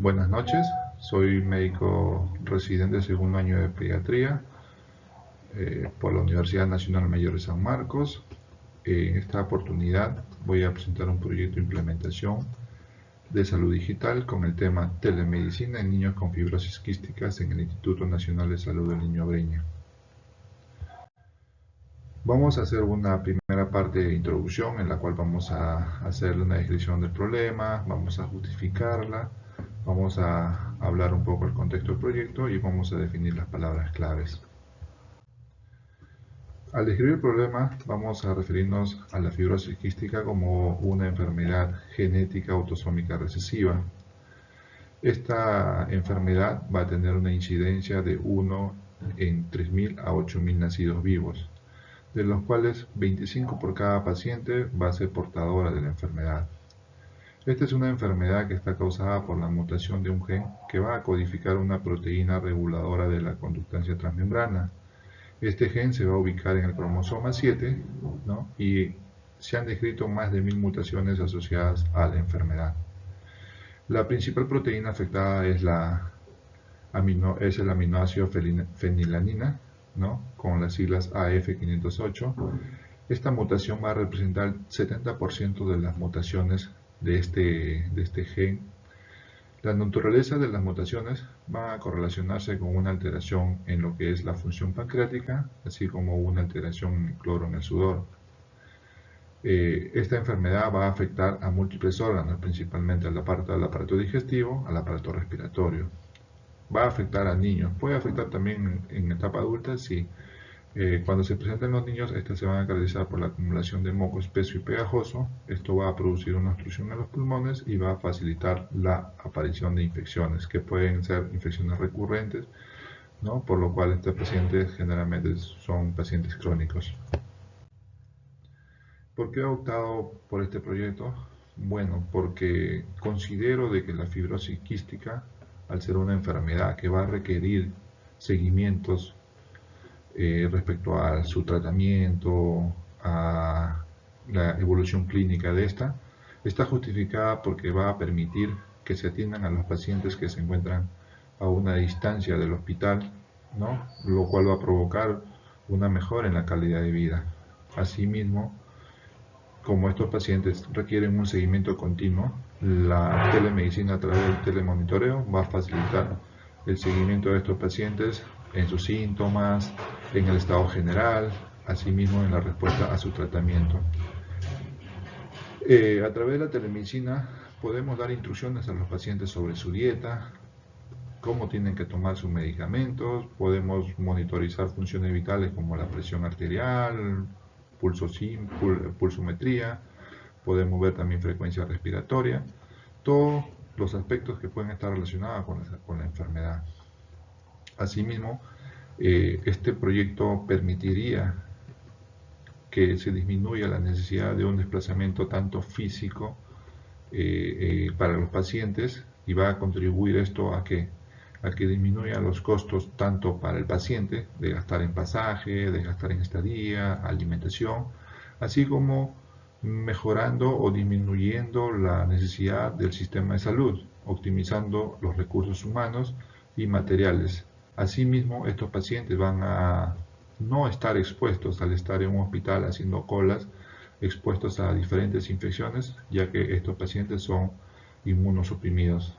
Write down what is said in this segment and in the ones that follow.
Buenas noches, soy médico residente de segundo año de pediatría por la Universidad Nacional Mayor de San Marcos. En esta oportunidad voy a presentar un proyecto de implementación de salud digital con el tema telemedicina en niños con fibrosis quísticas en el Instituto Nacional de Salud del Niño Breña. Vamos a hacer una primera parte de introducción en la cual vamos a hacer una descripción del problema, vamos a justificarla, vamos a hablar un poco del contexto del proyecto y vamos a definir las palabras claves. Al describir el problema, vamos a referirnos a la fibrosis quística como una enfermedad genética autosómica recesiva. Esta enfermedad va a tener una incidencia de 1 en 3.000 a 8.000 nacidos vivos, de los cuales 25 por cada paciente va a ser portadora de la enfermedad. Esta es una enfermedad que está causada por la mutación de un gen que va a codificar una proteína reguladora de la conductancia transmembrana. Este gen se va a ubicar en el cromosoma 7, ¿no? Y se han descrito más de 1000 mutaciones asociadas a la enfermedad. La principal proteína afectada es el aminoácido fenilanina, ¿no? Con las siglas AF508. Esta mutación va a representar el 70% de las mutaciones de este gen. La naturaleza de las mutaciones va a correlacionarse con una alteración en lo que es la función pancreática, así como una alteración en el cloro en el sudor. Esta enfermedad va a afectar a múltiples órganos, principalmente al aparato digestivo, al aparato respiratorio. Va a afectar a niños, puede afectar también en etapa adulta, sí. Cuando se presentan los niños, estas se van a caracterizar por la acumulación de moco espeso y pegajoso. Esto va a producir una obstrucción en los pulmones y va a facilitar la aparición de infecciones, que pueden ser infecciones recurrentes, ¿no? Por lo cual estos pacientes generalmente son pacientes crónicos. ¿Por qué he optado por este proyecto? Bueno, porque considero de que la fibrosis quística, al ser una enfermedad que va a requerir seguimientos respecto a su tratamiento, a la evolución clínica de esta, está justificada porque va a permitir que se atiendan a los pacientes que se encuentran a una distancia del hospital, ¿no? Lo cual va a provocar una mejora en la calidad de vida. Asimismo, como estos pacientes requieren un seguimiento continuo, la telemedicina a través del telemonitoreo va a facilitar el seguimiento de estos pacientes en sus síntomas, en el estado general, asimismo en la respuesta a su tratamiento. A través de la telemedicina podemos dar instrucciones a los pacientes sobre su dieta, cómo tienen que tomar sus medicamentos, podemos monitorizar funciones vitales como la presión arterial, pulsometría, podemos ver también frecuencia respiratoria, todos los aspectos que pueden estar relacionados con la enfermedad. Asimismo, este proyecto permitiría que se disminuya la necesidad de un desplazamiento tanto físico para los pacientes, y va a contribuir esto a que disminuya los costos tanto para el paciente de gastar en pasaje, de gastar en estadía, alimentación, así como mejorando o disminuyendo la necesidad del sistema de salud, optimizando los recursos humanos y materiales. Asimismo, estos pacientes van a no estar expuestos al estar en un hospital haciendo colas, expuestos a diferentes infecciones, ya que estos pacientes son inmunosuprimidos.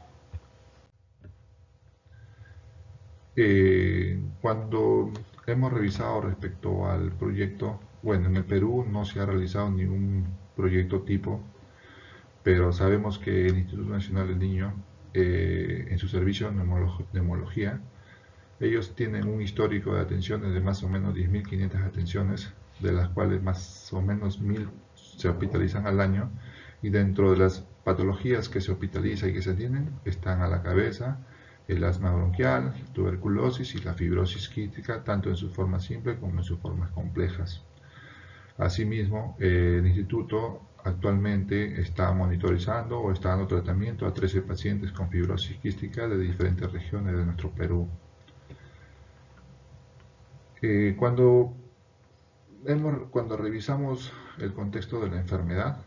Cuando hemos revisado respecto al proyecto, bueno, en el Perú no se ha realizado ningún proyecto tipo, pero sabemos que el Instituto Nacional del Niño, en su servicio de neumología, ellos tienen un histórico de atenciones de más o menos 10.500 atenciones, de las cuales más o menos 1.000 se hospitalizan al año, y dentro de las patologías que se hospitalizan y que se atienden están a la cabeza, el asma bronquial, tuberculosis y la fibrosis quística, tanto en su forma simple como en sus formas complejas. Asimismo, el instituto actualmente está monitorizando o está dando tratamiento a 13 pacientes con fibrosis quística de diferentes regiones de nuestro Perú. Cuando revisamos el contexto de la enfermedad,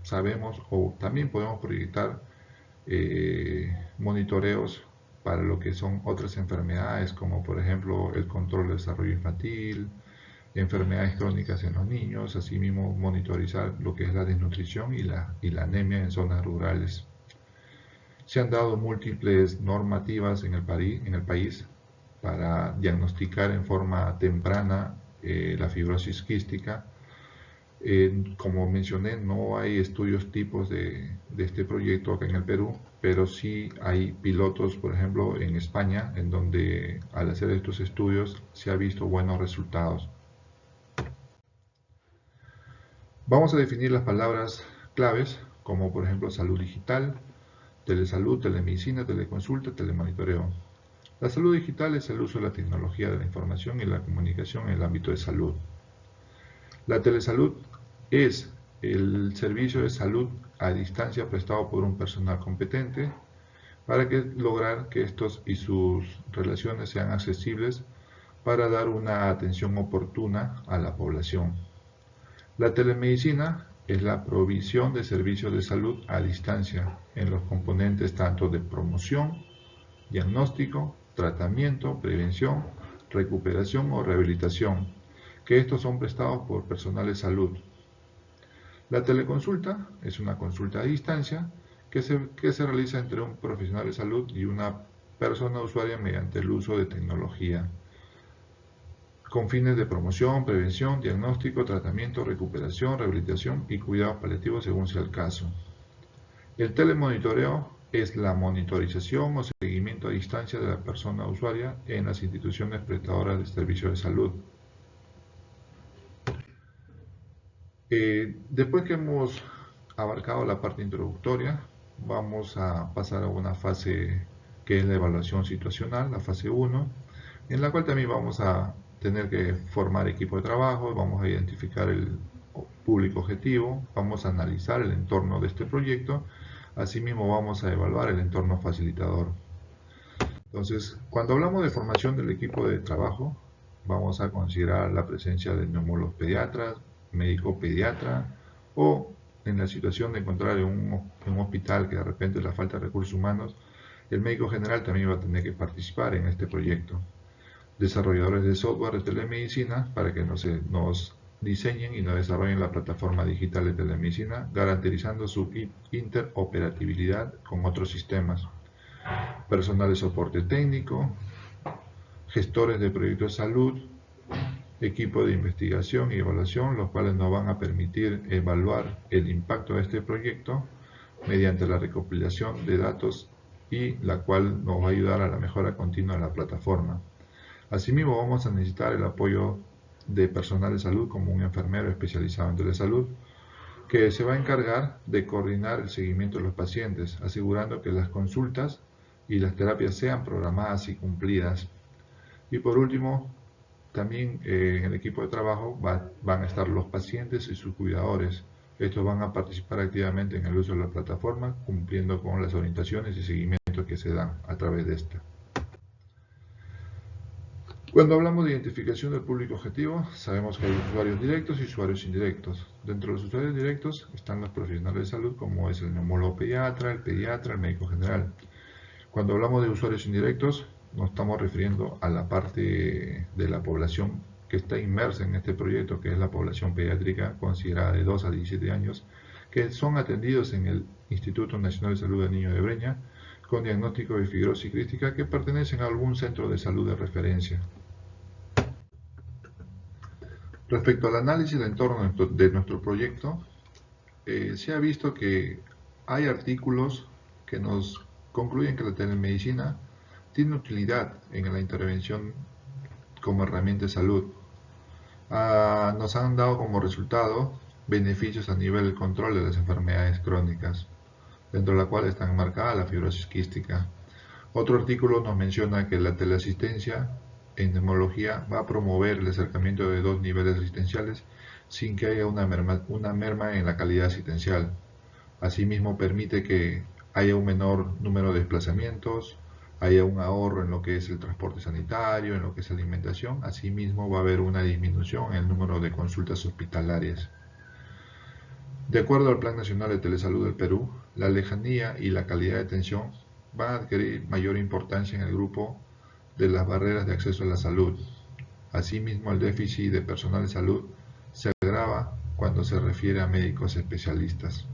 sabemos o también podemos proyectar monitoreos para lo que son otras enfermedades, como por ejemplo el control del desarrollo infantil, enfermedades crónicas en los niños, asimismo monitorizar lo que es la desnutrición y la anemia en zonas rurales. Se han dado múltiples normativas en el país para diagnosticar en forma temprana la fibrosis quística. Como mencioné, no hay estudios tipos de este proyecto acá en el Perú, pero sí hay pilotos, por ejemplo, en España, en donde al hacer estos estudios se ha visto buenos resultados. Vamos a definir las palabras claves, como por ejemplo salud digital, telesalud, telemedicina, teleconsulta, telemonitoreo. La salud digital es el uso de la tecnología de la información y la comunicación en el ámbito de salud. La telesalud es el servicio de salud a distancia prestado por un personal competente para lograr que estos y sus relaciones sean accesibles para dar una atención oportuna a la población. La telemedicina es la provisión de servicios de salud a distancia en los componentes tanto de promoción, diagnóstico, tratamiento, prevención, recuperación o rehabilitación, que estos son prestados por personal de salud. La teleconsulta es una consulta a distancia que se realiza entre un profesional de salud y una persona usuaria mediante el uso de tecnología, con fines de promoción, prevención, diagnóstico, tratamiento, recuperación, rehabilitación y cuidados paliativos según sea el caso. El telemonitoreo es la monitorización o seguimiento a distancia de la persona usuaria en las instituciones prestadoras de servicios de salud. Después que hemos abarcado la parte introductoria, vamos a pasar a una fase que es la evaluación situacional, la fase 1, en la cual también vamos a tener que formar equipo de trabajo, vamos a identificar el público objetivo, vamos a analizar el entorno de este proyecto, asimismo vamos a evaluar el entorno facilitador. Entonces, cuando hablamos de formación del equipo de trabajo, vamos a considerar la presencia de neumólogos pediatras, médico pediatra, o en la situación de encontrar en un hospital que de repente la falta de recursos humanos, el médico general también va a tener que participar en este proyecto. Desarrolladores de software de telemedicina para que nos diseñen y nos desarrollen la plataforma digital de telemedicina, garantizando su interoperabilidad con otros sistemas. Personal de soporte técnico, gestores de proyectos de salud, equipo de investigación y evaluación, los cuales nos van a permitir evaluar el impacto de este proyecto mediante la recopilación de datos y la cual nos va a ayudar a la mejora continua de la plataforma. Asimismo, vamos a necesitar el apoyo de personal de salud como un enfermero especializado en telesalud, que se va a encargar de coordinar el seguimiento de los pacientes, asegurando que las consultas y las terapias sean programadas y cumplidas. Y por último, también en el equipo de trabajo van a estar los pacientes y sus cuidadores. Estos van a participar activamente en el uso de la plataforma, cumpliendo con las orientaciones y seguimientos que se dan a través de esta. Cuando hablamos de identificación del público objetivo, sabemos que hay usuarios directos y usuarios indirectos. Dentro de los usuarios directos están los profesionales de salud, como es el neumólogo pediatra, el médico general. Cuando hablamos de usuarios indirectos, nos estamos refiriendo a la parte de la población que está inmersa en este proyecto, que es la población pediátrica considerada de 2 a 17 años, que son atendidos en el Instituto Nacional de Salud del Niño de Breña, con diagnóstico de fibrosis quística, que pertenecen a algún centro de salud de referencia. Respecto al análisis del entorno de nuestro proyecto, se ha visto que hay artículos que nos concluyen que la telemedicina tiene utilidad en la intervención como herramienta de salud. Nos han dado como resultado beneficios a nivel del control de las enfermedades crónicas, dentro de la cual está enmarcada la fibrosis quística. Otro artículo nos menciona que la teleasistencia en neumología va a promover el acercamiento de 2 niveles asistenciales sin que haya una merma en la calidad asistencial. Asimismo, permite que haya un menor número de desplazamientos, haya un ahorro en lo que es el transporte sanitario, en lo que es alimentación. Asimismo, va a haber una disminución en el número de consultas hospitalarias. De acuerdo al Plan Nacional de Telesalud del Perú, la lejanía y la calidad de atención van a adquirir mayor importancia en el grupo de las barreras de acceso a la salud. Asimismo, el déficit de personal de salud se agrava cuando se refiere a médicos especialistas.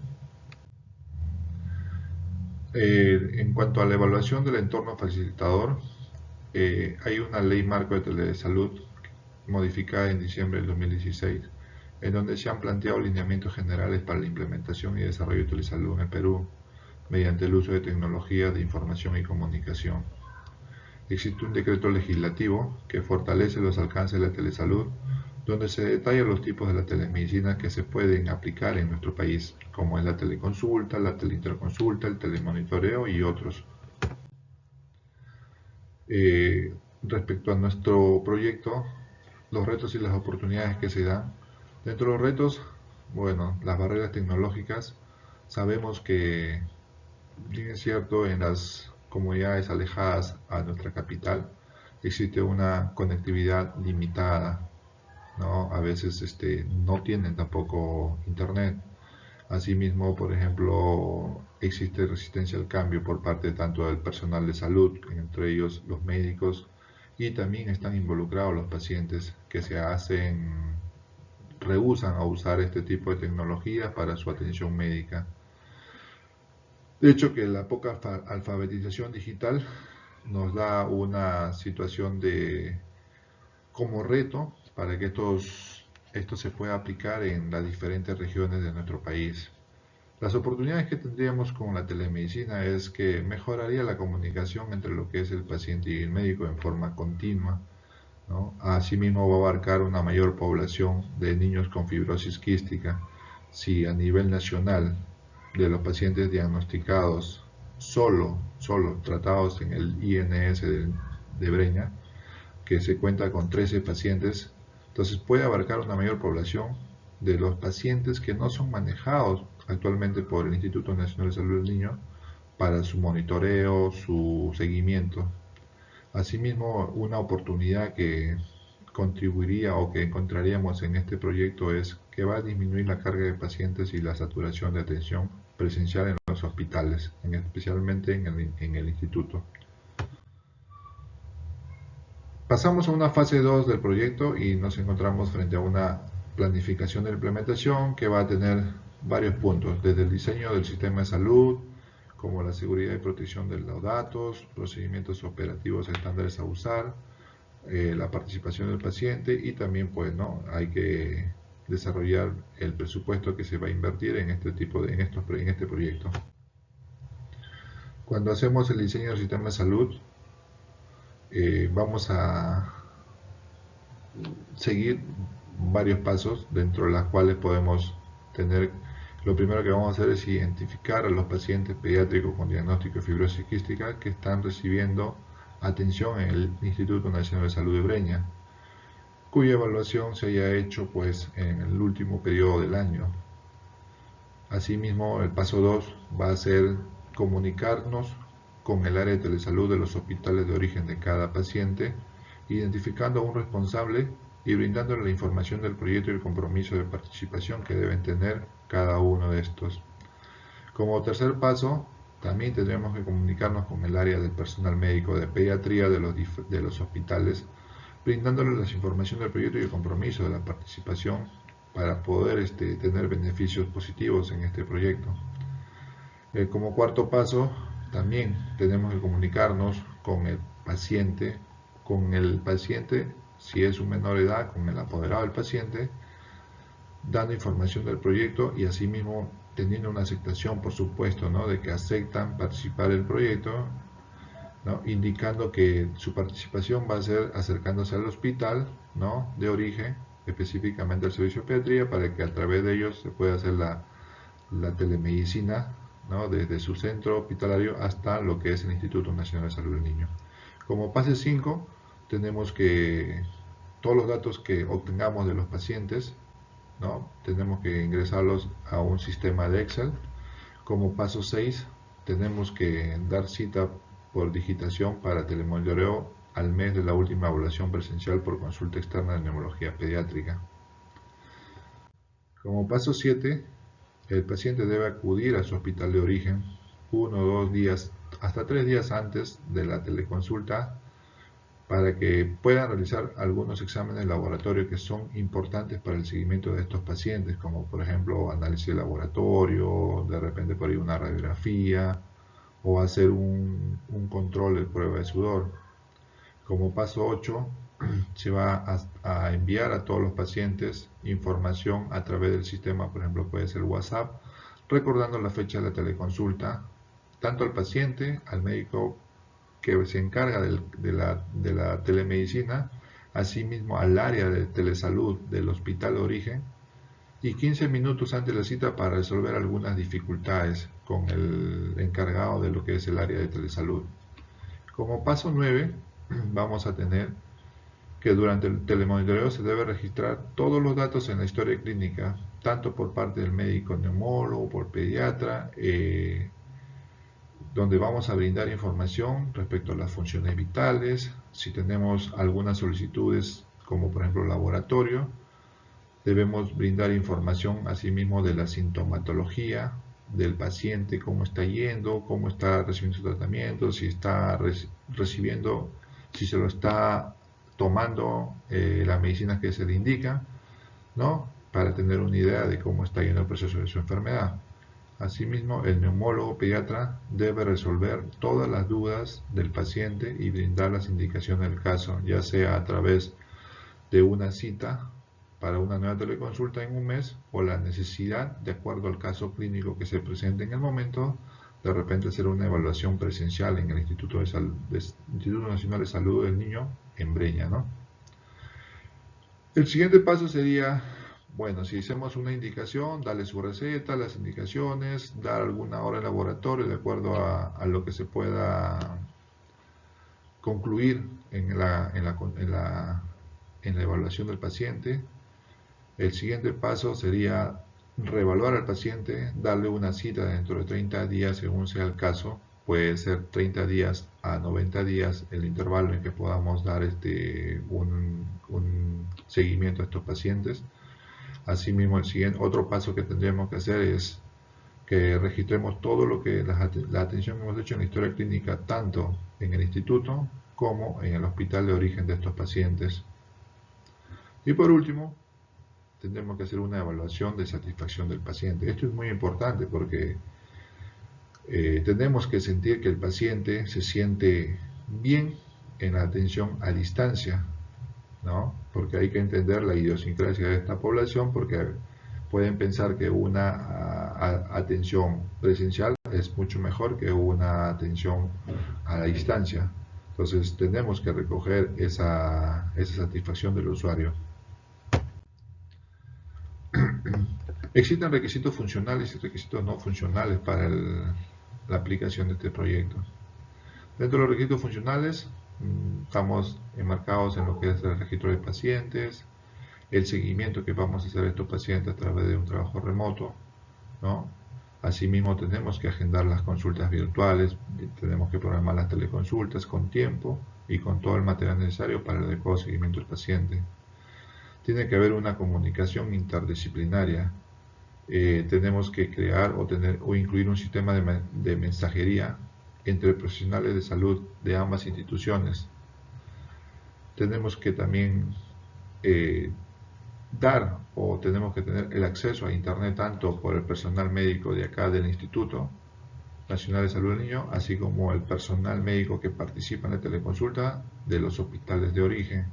En cuanto a la evaluación del entorno facilitador, hay una ley marco de telesalud modificada en diciembre del 2016, en donde se han planteado lineamientos generales para la implementación y desarrollo de telesalud en el Perú, mediante el uso de tecnologías de información y comunicación. Existe un decreto legislativo que fortalece los alcances de la telesalud, donde se detallan los tipos de la telemedicina que se pueden aplicar en nuestro país, como es la teleconsulta, la teleinterconsulta, el telemonitoreo y otros. Respecto a nuestro proyecto, los retos y las oportunidades que se dan. Dentro de los retos, bueno, las barreras tecnológicas, sabemos que, bien es cierto, en las comunidades alejadas a nuestra capital existe una conectividad limitada, ¿no? A veces no tienen tampoco internet. Asimismo, por ejemplo, existe resistencia al cambio por parte tanto del personal de salud, entre ellos los médicos, y también están involucrados los pacientes que rehúsan a usar este tipo de tecnologías para su atención médica. De hecho, que la poca alfabetización digital nos da una situación como reto para que esto se pueda aplicar en las diferentes regiones de nuestro país. Las oportunidades que tendríamos con la telemedicina es que mejoraría la comunicación entre lo que es el paciente y el médico en forma continua, ¿no? Asimismo va a abarcar una mayor población de niños con fibrosis quística. Si a nivel nacional de los pacientes diagnosticados solo tratados en el INS de Breña, que se cuenta con 13 pacientes, entonces puede abarcar una mayor población de los pacientes que no son manejados actualmente por el Instituto Nacional de Salud del Niño para su monitoreo, su seguimiento. Asimismo, una oportunidad que contribuiría o que encontraríamos en este proyecto es que va a disminuir la carga de pacientes y la saturación de atención presencial en los hospitales, especialmente en el instituto. Pasamos a una fase 2 del proyecto y nos encontramos frente a una planificación de implementación que va a tener varios puntos, desde el diseño del sistema de salud, como la seguridad y protección de los datos, procedimientos operativos estándares a usar, la participación del paciente y también pues no hay que desarrollar el presupuesto que se va a invertir en este proyecto. Cuando hacemos el diseño del sistema de salud, vamos a seguir varios pasos dentro de los cuales podemos tener. Lo primero que vamos a hacer es identificar a los pacientes pediátricos con diagnóstico de fibrosis quística que están recibiendo atención en el Instituto Nacional de Salud de Breña, cuya evaluación se haya hecho pues en el último periodo del año. Asimismo, el paso 2 va a ser comunicarnos con el área de telesalud de los hospitales de origen de cada paciente, identificando a un responsable y brindándole la información del proyecto y el compromiso de participación que deben tener cada uno de estos. Como tercer paso, también tendremos que comunicarnos con el área del personal médico de pediatría de los hospitales, brindándoles la información del proyecto y el compromiso de la participación para poder tener beneficios positivos en este proyecto. Como cuarto paso, también tenemos que comunicarnos con el paciente si es un menor de edad, con el apoderado del paciente, dando información del proyecto y asimismo teniendo una aceptación, por supuesto, ¿no?, de que aceptan participar del proyecto, ¿no?, indicando que su participación va a ser acercándose al hospital, ¿no?, de origen, específicamente al servicio de pediatría, para que a través de ellos se pueda hacer la telemedicina, ¿no?, desde su centro hospitalario hasta lo que es el Instituto Nacional de Salud del Niño. Como fase 5, tenemos que todos los datos que obtengamos de los pacientes, ¿no?, tenemos que ingresarlos a un sistema de Excel. Como paso 6, tenemos que dar cita por digitación para telemonitoreo al mes de la última evaluación presencial por consulta externa de neumología pediátrica. Como paso 7, el paciente debe acudir a su hospital de origen 1 o 2 días hasta 3 días antes de la teleconsulta para que puedan realizar algunos exámenes de laboratorio que son importantes para el seguimiento de estos pacientes, como por ejemplo análisis de laboratorio, de repente por ahí una radiografía o hacer un control de prueba de sudor. Como paso 8, se va a enviar a todos los pacientes información a través del sistema, por ejemplo puede ser WhatsApp, recordando la fecha de la teleconsulta, tanto al paciente, al médico que se encarga de la telemedicina, asimismo al área de telesalud del hospital de origen, y 15 minutos antes de la cita para resolver algunas dificultades con el encargado de lo que es el área de telesalud. Como paso 9, vamos a tener que durante el telemonitoreo se debe registrar todos los datos en la historia clínica, tanto por parte del médico neumólogo, por pediatra, donde vamos a brindar información respecto a las funciones vitales. Si tenemos algunas solicitudes, como por ejemplo laboratorio, debemos brindar información asimismo de la sintomatología del paciente, cómo está yendo, cómo está recibiendo su tratamiento, si está recibiendo, si se lo está tomando las medicinas que se le indica, ¿no? Para tener una idea de cómo está yendo el proceso de su enfermedad. Asimismo, el neumólogo pediatra debe resolver todas las dudas del paciente y brindar las indicaciones del caso, ya sea a través de una cita para una nueva teleconsulta en un mes o la necesidad, de acuerdo al caso clínico que se presente en el momento, de repente hacer una evaluación presencial en el Instituto Nacional de Salud del Niño en Breña, ¿no? El siguiente paso sería, bueno, si hacemos una indicación, darle su receta, las indicaciones, dar alguna hora en laboratorio de acuerdo a lo que se pueda concluir en la evaluación del paciente. El siguiente paso sería reevaluar al paciente, darle una cita dentro de 30 días según sea el caso. Puede ser 30 días a 90 días el intervalo en que podamos dar un seguimiento a estos pacientes. Asimismo, otro paso que tendríamos que hacer es que registremos todo lo que la atención que hemos hecho en la historia clínica, tanto en el instituto como en el hospital de origen de estos pacientes. Y por último, tendremos que hacer una evaluación de satisfacción del paciente. Esto es muy importante porque tenemos que sentir que el paciente se siente bien en la atención a distancia, ¿no? Porque hay que entender la idiosincrasia de esta población, porque pueden pensar que una atención presencial es mucho mejor que una atención a la distancia. Entonces tenemos que recoger esa satisfacción del usuario. Existen requisitos funcionales y requisitos no funcionales para la aplicación de este proyecto. Dentro de los requisitos funcionales estamos enmarcados en lo que es el registro de pacientes, el seguimiento que vamos a hacer a estos pacientes a través de un trabajo remoto, ¿no? Asimismo tenemos que agendar las consultas virtuales, tenemos que programar las teleconsultas con tiempo y con todo el material necesario para el adecuado seguimiento del paciente. Tiene que haber una comunicación interdisciplinaria. Tenemos que crear o incluir un sistema de mensajería entre profesionales de salud de ambas instituciones. Tenemos que también tenemos que tener el acceso a internet tanto por el personal médico de acá del Instituto Nacional de Salud del Niño, así como el personal médico que participa en la teleconsulta de los hospitales de origen.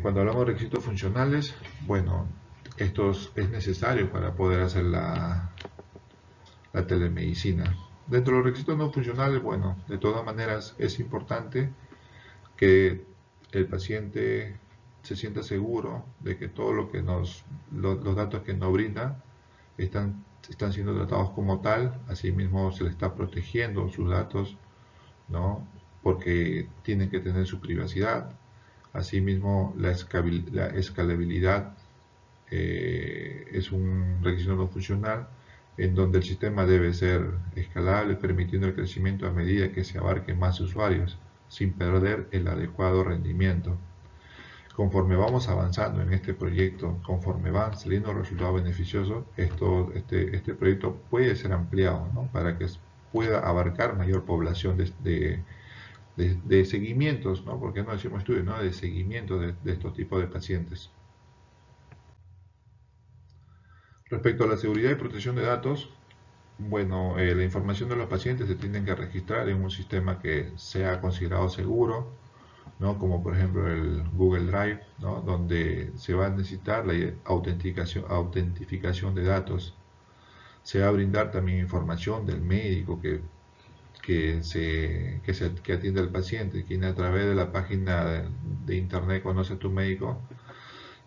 Cuando hablamos de requisitos funcionales, bueno, esto es necesario para poder hacer la telemedicina. Dentro de los requisitos no funcionales, bueno, de todas maneras es importante que el paciente se sienta seguro de que todo lo que los datos que nos brinda están siendo tratados como tal, asimismo se le está protegiendo sus datos, ¿no? Porque tienen que tener su privacidad. Asimismo, la escalabilidad es un requisito no funcional en donde el sistema debe ser escalable, permitiendo el crecimiento a medida que se abarquen más usuarios, sin perder el adecuado rendimiento. Conforme vamos avanzando en este proyecto, conforme van saliendo resultados beneficiosos, este proyecto puede ser ampliado, ¿no? Para que pueda abarcar mayor población de seguimientos, ¿no? Porque no decimos estudios, ¿no? De seguimiento de estos tipos de pacientes. Respecto a la seguridad y protección de datos, bueno, la información de los pacientes se tiene que registrar en un sistema que sea considerado seguro, ¿no? Como por ejemplo el Google Drive, ¿no? Donde se va a necesitar la autentificación de datos. Se va a brindar también información del médico que atiende al paciente, quien a través de la página de internet Conoce a tu médico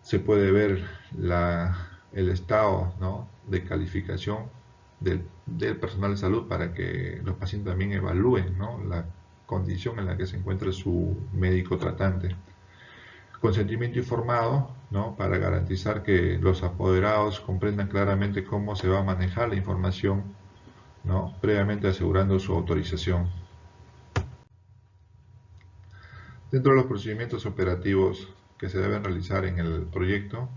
se puede ver el estado, ¿no? de calificación del personal de salud para que los pacientes también evalúen, ¿no? la condición en la que se encuentra su médico tratante. Consentimiento informado, ¿no? para garantizar que los apoderados comprendan claramente cómo se va a manejar la información, ¿no? previamente asegurando su autorización. Dentro de los procedimientos operativos que se deben realizar en el proyecto,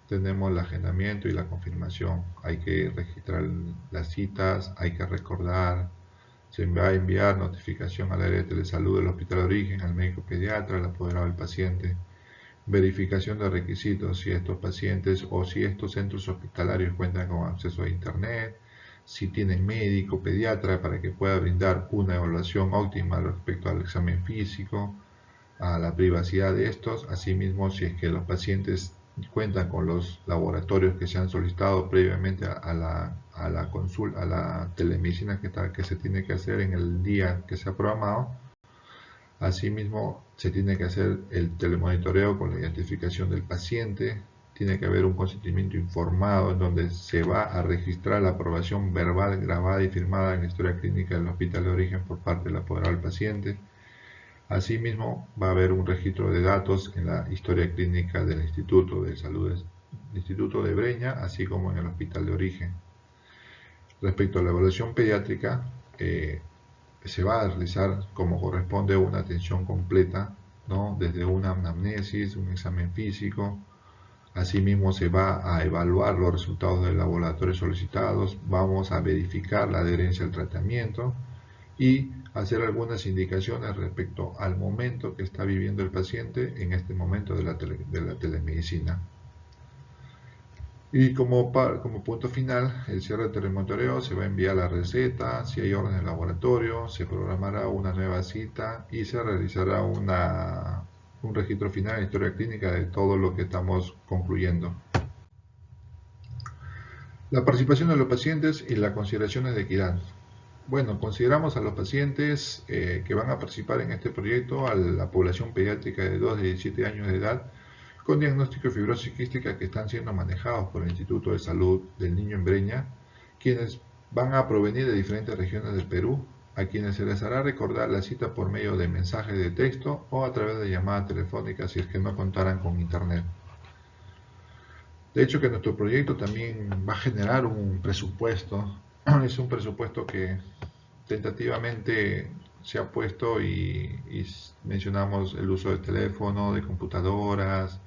tenemos el agendamiento y la confirmación. Hay que registrar las citas, hay que recordar, se va a enviar notificación al área de telesalud del hospital de origen, al médico pediatra, al apoderado del paciente. Verificación de requisitos, si estos pacientes o si estos centros hospitalarios cuentan con acceso a internet, si tienen médico pediatra para que pueda brindar una evaluación óptima respecto al examen físico, a la privacidad de estos, asimismo si es que los pacientes cuentan con los laboratorios que se han solicitado previamente a la consulta, a la telemedicina que se tiene que hacer en el día que se ha programado. Asimismo se tiene que hacer el telemonitoreo con la identificación del paciente, tiene que haber un consentimiento informado en donde se va a registrar la aprobación verbal, grabada y firmada en la historia clínica del hospital de origen por parte del apoderado del paciente. Asimismo, va a haber un registro de datos en la historia clínica del Instituto de Salud, Instituto de Breña, así como en el hospital de origen. Respecto a la evaluación pediátrica, se va a realizar como corresponde una atención completa, ¿no? Desde una anamnesis, un examen físico. Asimismo, se va a evaluar los resultados del laboratorio solicitados, vamos a verificar la adherencia al tratamiento y hacer algunas indicaciones respecto al momento que está viviendo el paciente en este momento de la telemedicina. Y como punto final, el cierre de telemonitoreo, se va a enviar la receta, si hay orden de laboratorio, se programará una nueva cita y se realizará un registro final en historia clínica de todo lo que estamos concluyendo. La participación de los pacientes y las consideraciones de equidad. Bueno, consideramos a los pacientes que van a participar en este proyecto a la población pediátrica de 2 a 17 años de edad con diagnóstico de fibrosis quística que están siendo manejados por el Instituto de Salud del Niño en Breña, quienes van a provenir de diferentes regiones del Perú, a quienes se les hará recordar la cita por medio de mensajes de texto o a través de llamadas telefónicas si es que no contaran con internet. De hecho que nuestro proyecto también va a generar un presupuesto. Es un presupuesto que tentativamente se ha puesto y mencionamos el uso de teléfono, de computadoras,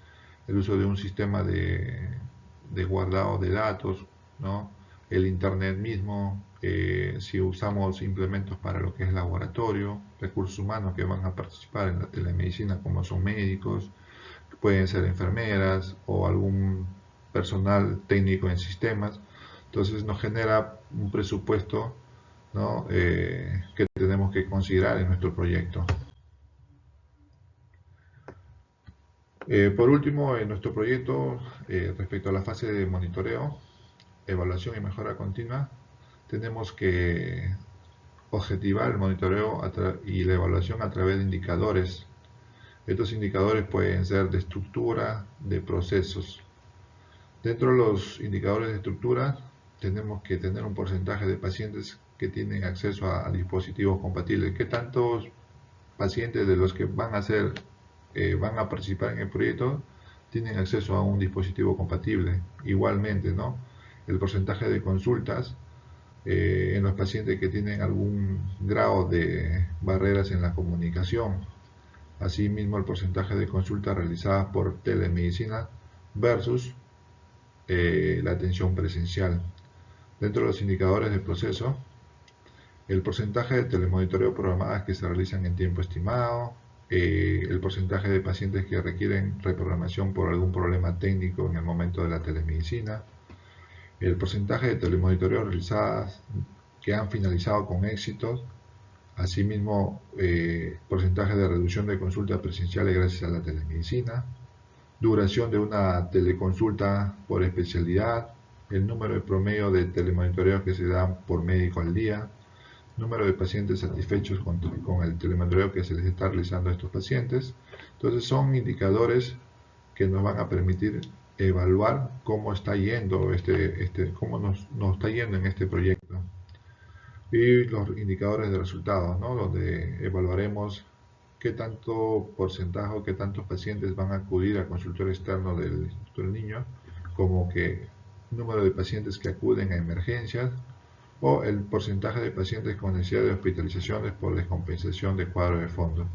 el uso de un sistema de guardado de datos, ¿no? El internet mismo, si usamos implementos para lo que es laboratorio, recursos humanos que van a participar en la telemedicina como son médicos, pueden ser enfermeras o algún personal técnico en sistemas. Entonces nos genera un presupuesto, ¿no? Que tenemos que considerar en nuestro proyecto. Por último, en nuestro proyecto, respecto a la fase de monitoreo, evaluación y mejora continua, tenemos que objetivar el monitoreo y la evaluación a través de indicadores. Estos indicadores pueden ser de estructura, de procesos. Dentro de los indicadores de estructura, tenemos que tener un porcentaje de pacientes que tienen acceso a dispositivos compatibles. ¿Qué tantos pacientes de los que van a participar en el proyecto tienen acceso a un dispositivo compatible? Igualmente, ¿no? El porcentaje de consultas en los pacientes que tienen algún grado de barreras en la comunicación. Asimismo, el porcentaje de consultas realizadas por telemedicina versus la atención presencial. Dentro de los indicadores de proceso, el porcentaje de telemonitoreo programadas que se realizan en tiempo estimado, el porcentaje de pacientes que requieren reprogramación por algún problema técnico en el momento de la telemedicina, el porcentaje de telemonitoreo realizadas que han finalizado con éxito, asimismo porcentaje de reducción de consultas presenciales gracias a la telemedicina, duración de una teleconsulta por especialidad, el número de promedio de telemonitoreos que se dan por médico al día, número de pacientes satisfechos con el telemonitoreo que se les está realizando a estos pacientes. Entonces son indicadores que nos van a permitir evaluar cómo está yendo cómo nos está yendo en este proyecto. Y los indicadores de resultados, ¿no? Donde evaluaremos qué tanto porcentaje o qué tantos pacientes van a acudir al consultorio externo del Instituto del Niño, como que número de pacientes que acuden a emergencias o el porcentaje de pacientes con necesidad de hospitalizaciones por descompensación de cuadro de fondo.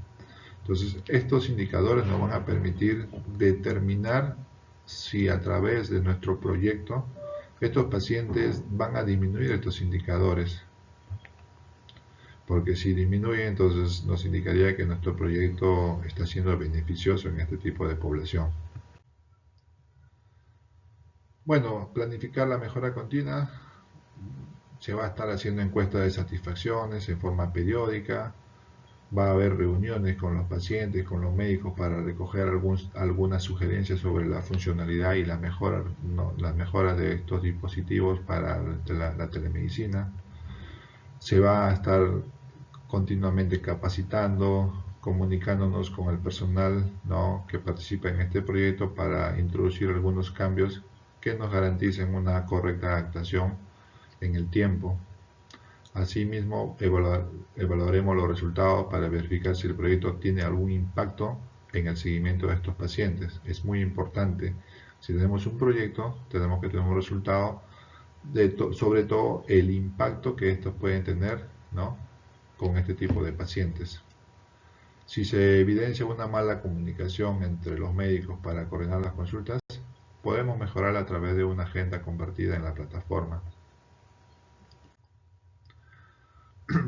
Entonces, estos indicadores nos van a permitir determinar si a través de nuestro proyecto estos pacientes van a disminuir estos indicadores. Porque si disminuye, entonces nos indicaría que nuestro proyecto está siendo beneficioso en este tipo de población. Bueno, planificar la mejora continua. Se va a estar haciendo encuestas de satisfacciones en forma periódica. Va a haber reuniones con los pacientes, con los médicos para recoger algunas sugerencias sobre la funcionalidad y las mejoras de estos dispositivos para la telemedicina. Se va a estar continuamente capacitando, comunicándonos con el personal, ¿no?, que participa en este proyecto para introducir algunos cambios que nos garanticen una correcta adaptación en el tiempo. Asimismo, evaluaremos los resultados para verificar si el proyecto tiene algún impacto en el seguimiento de estos pacientes. Es muy importante. Si tenemos un proyecto, tenemos que tener un resultado sobre todo el impacto que estos pueden tener, ¿no?, con este tipo de pacientes. Si se evidencia una mala comunicación entre los médicos para coordinar las consultas, podemos mejorarla a través de una agenda compartida en la plataforma.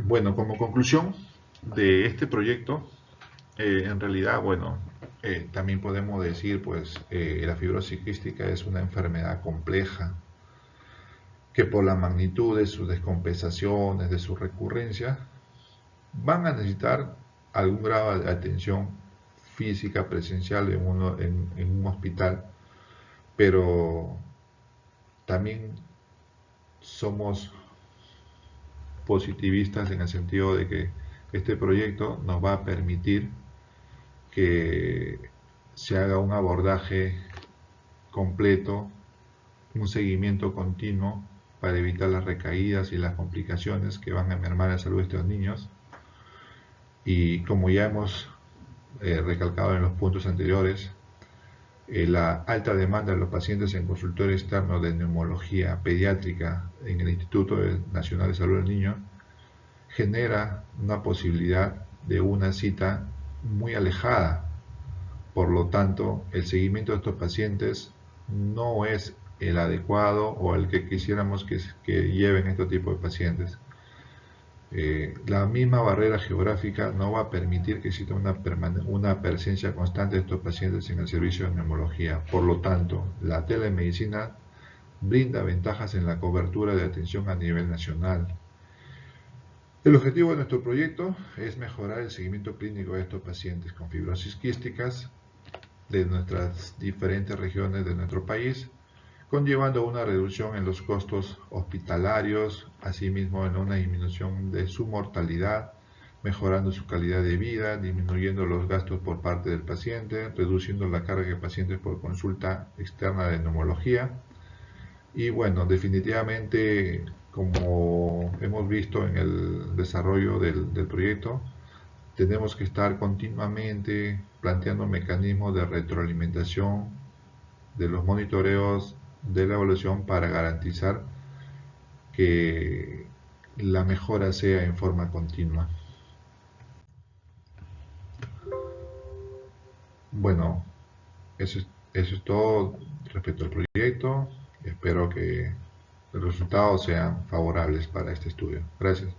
Bueno, como conclusión de este proyecto, en realidad, bueno, también podemos decir, pues, la fibrosis quística es una enfermedad compleja que por la magnitud de sus descompensaciones, de su recurrencia, van a necesitar algún grado de atención física presencial en un hospital, pero también somos positivistas en el sentido de que este proyecto nos va a permitir que se haga un abordaje completo, un seguimiento continuo para evitar las recaídas y las complicaciones que van a mermar la salud de estos niños. Y como ya hemos recalcado en los puntos anteriores, la alta demanda de los pacientes en consultorio externo de neumología pediátrica en el Instituto Nacional de Salud del Niño genera una posibilidad de una cita muy alejada. Por lo tanto, el seguimiento de estos pacientes no es el adecuado o el que quisiéramos que lleven este tipo de pacientes. La misma barrera geográfica no va a permitir que exista una presencia constante de estos pacientes en el servicio de neumología. Por lo tanto, la telemedicina brinda ventajas en la cobertura de atención a nivel nacional. El objetivo de nuestro proyecto es mejorar el seguimiento clínico de estos pacientes con fibrosis quísticas de nuestras diferentes regiones de nuestro país, conllevando una reducción en los costos hospitalarios, asimismo en una disminución de su mortalidad, mejorando su calidad de vida, disminuyendo los gastos por parte del paciente, reduciendo la carga de pacientes por consulta externa de neumología. Y bueno, definitivamente, como hemos visto en el desarrollo del proyecto, tenemos que estar continuamente planteando mecanismos de retroalimentación de los monitoreos de la evaluación para garantizar que la mejora sea en forma continua. Bueno, eso es todo respecto al proyecto. Espero que los resultados sean favorables para este estudio. Gracias.